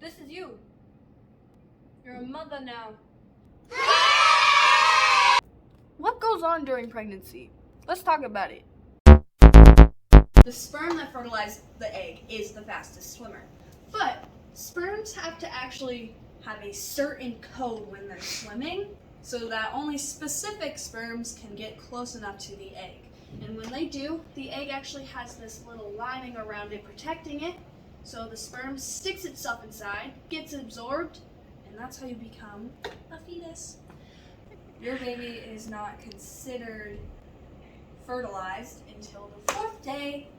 This is you. You're a mother now. What goes on during pregnancy? Let's talk about it. The sperm that fertilizes the egg is the fastest swimmer. But sperms have to actually have a certain code when they're swimming so that only specific sperms can get close enough to the egg. And when they do, the egg actually has this little lining around it protecting it, so the sperm sticks itself inside, gets absorbed, and that's how you become a fetus. Your baby is not considered fertilized until the 4th day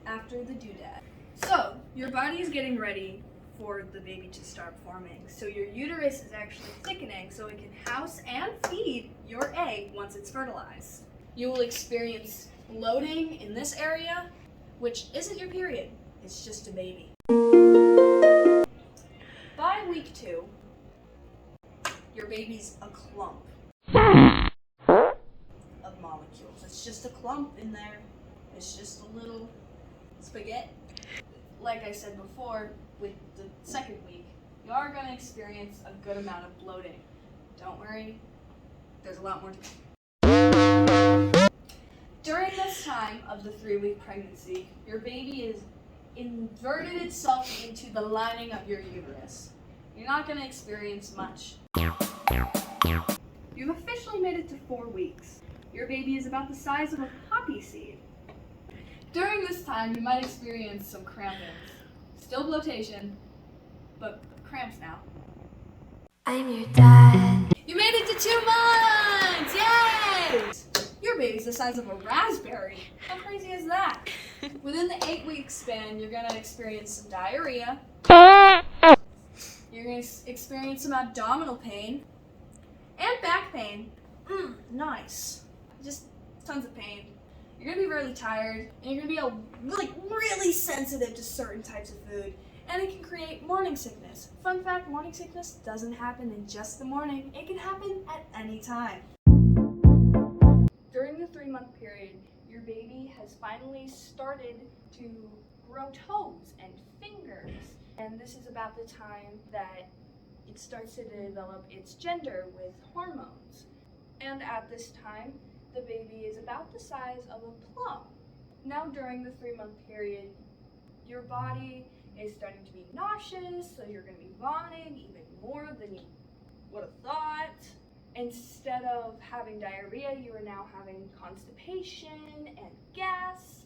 after the doodad. So, your body is getting ready for the baby to start forming. So your uterus is actually thickening so it can house and feed your egg once it's fertilized. You will experience bloating in this area, which isn't your period, it's just a baby. By week 2, your baby's a clump of molecules. It's just a clump in there. It's just a little spaghetti. Like I said before, with the 2nd week, you are going to experience a good amount of bloating. Don't worry, there's a lot more to come. During this time of the 3-week pregnancy, your baby is inverted itself into the lining of your uterus. You're not going to experience much. You've officially made it to 4 weeks. Your baby is about the size of a poppy seed. During this time, you might experience some cramping. Still bloatation, but cramps now. I'm your dad. You made it to 2 months! Yay! Your baby's the size of a raspberry. How crazy is that? Within the 8-week span, you're gonna experience some diarrhea. You're gonna experience some abdominal pain and back pain. Nice. Just tons of pain. You're gonna be really tired, and you're gonna be really sensitive to certain types of food, and it can create morning sickness. Fun fact, morning sickness doesn't happen in just the morning. It can happen at any time. During the 3-month period, your baby has finally started to grow toes and fingers, and this is about the time that it starts to develop its gender with hormones. And at this time, the baby is about the size of a plum. Now during the 3-month period, your body is starting to be nauseous, so you're going to be vomiting even more than you would have thought. Instead of having diarrhea, you are now having constipation and gas.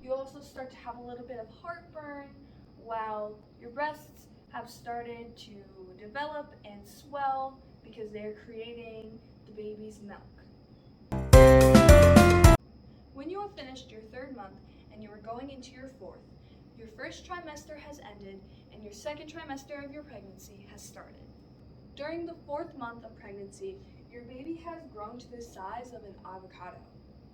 You also start to have a little bit of heartburn, while your breasts have started to develop and swell because they're creating the baby's milk. When you have finished your 3rd month and you are going into your 4th, your 1st trimester has ended and your 2nd trimester of your pregnancy has started. During the 4th month of pregnancy, your baby has grown to the size of an avocado.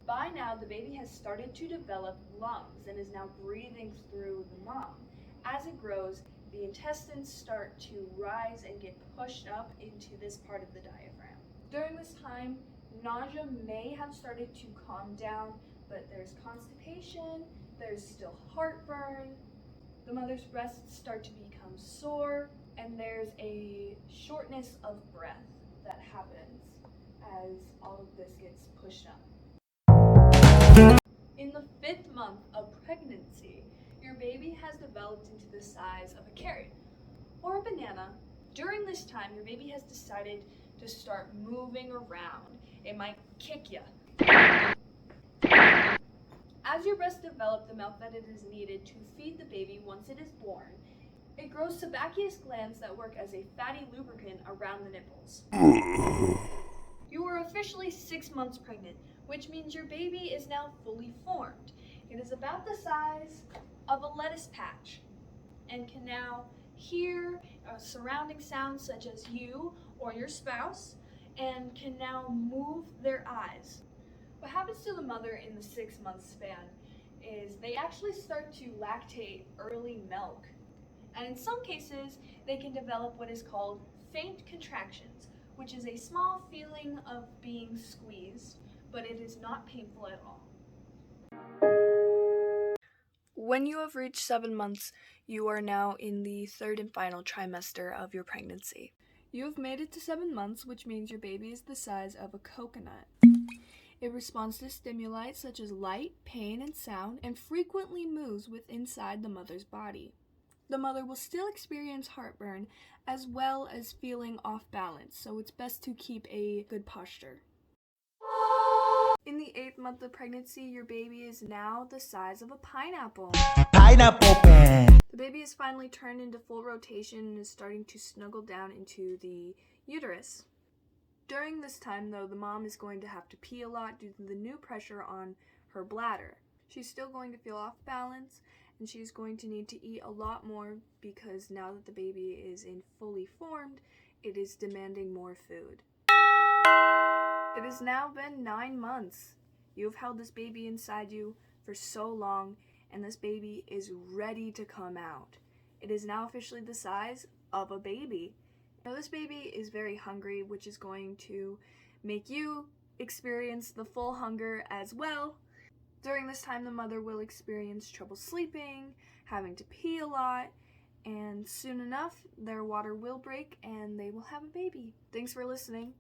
By now, the baby has started to develop lungs and is now breathing through the mom. As it grows, the intestines start to rise and get pushed up into this part of the diaphragm. During this time, nausea may have started to calm down, but there's constipation, there's still heartburn, the mother's breasts start to become sore, and there's a shortness of breath that happens as all of this gets pushed up. In the 5th month of pregnancy, your baby has developed into the size of a carrot or a banana. During this time, your baby has decided to start moving around. It might kick you. As your breasts develop the milk that it is needed to feed the baby once it is born, it grows sebaceous glands that work as a fatty lubricant around the nipples. You are officially 6 months pregnant, which means your baby is now fully formed. It is about the size of a lettuce patch and can now hear surrounding sounds such as you or your spouse, and can now move their eyes. What happens to the mother in the 6-month span is they actually start to lactate early milk. And in some cases, they can develop what is called faint contractions, which is a small feeling of being squeezed, but it is not painful at all. When you have reached 7 months, you are now in the third and final trimester of your pregnancy. You have made it to 7 months, which means your baby is the size of a coconut. It responds to stimuli such as light, pain, and sound, and frequently moves with inside the mother's body. The mother will still experience heartburn as well as feeling off balance, so it's best to keep a good posture. In the 8th month of pregnancy, your baby is now the size of a pineapple. Pineapple pen. The baby is finally turned into full rotation and is starting to snuggle down into the uterus. During this time, though, the mom is going to have to pee a lot due to the new pressure on her bladder. She's still going to feel off balance, and she's going to need to eat a lot more because now that the baby is in fully formed, it is demanding more food. It has now been 9 months. You have held this baby inside you for so long, and this baby is ready to come out. It is now officially the size of a baby. Now this baby is very hungry, which is going to make you experience the full hunger as well. During this time, the mother will experience trouble sleeping, having to pee a lot, and soon enough, their water will break and they will have a baby. Thanks for listening.